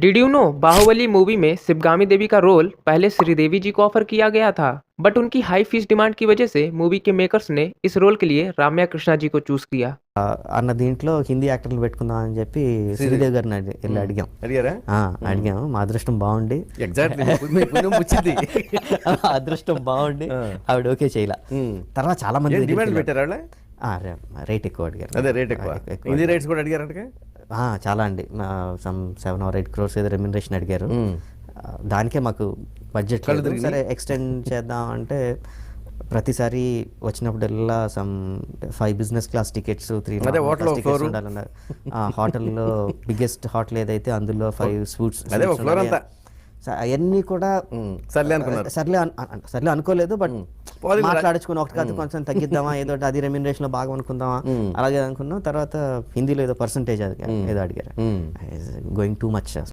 Did you know Baahubali movie में शिवगामी देवी का role पहले श्रीदेवी जी को ऑफर किया गया था बट उनकी हाई फीस डिमांड की वजह से मूवी के मेकर्स ने इस रोल के लिए राम्या कृष्णा जी को चूज किया। అన్న దీంట్లో హిందీ యాక్టర్లు పెట్టుకుందాం అని చెప్పి శ్రీదేవి గారిని వెళ్ళి అడిగాం. అడిగారా? అడిగాము. మా అదృష్టం బాగుండి ఎగ్జాక్ట్లీ వచ్చింది. అదృష్టం బాగుండి ఆవిడ ఓకే చేయలే. తర్వాత చాలా మంది డిమాండ్ పెట్టారు వాళ్ళ. రేట్ ఎక్కువ అడిగారు. అదే రేట్ ఎక్కువ. హిందీ రేట్స్ కూడా అడిగారంట. చాలా అండి. సమ్ 7 or 8 crores ఏదో రెమ్యునరేషన్ అడిగారు. దానికే మాకు బడ్జెట్ సరే ఎక్స్టెండ్ చేద్దాం అంటే ప్రతిసారి వచ్చినప్పుడల్లా some 5 business class tickets 3 tickets ఉండాలన్నారు. హోటల్లో బిగ్గెస్ట్ హోటల్ ఏదైతే అందులో 5 స్వీట్స్ అవన్నీ కూడా సర్లే అనుకోలేదు. బట్ మాట్లాడుచుకుని ఒకటి కాదు కొంచెం తగ్గిద్దామా ఏదో అది రెమ్యునరేషన్ లో బాగా అనుకుందామా అలాగే అనుకున్నాం. తర్వాత హిందీలో ఏదో పర్సంటేజ్ ఏదో అడిగారు. Going too much.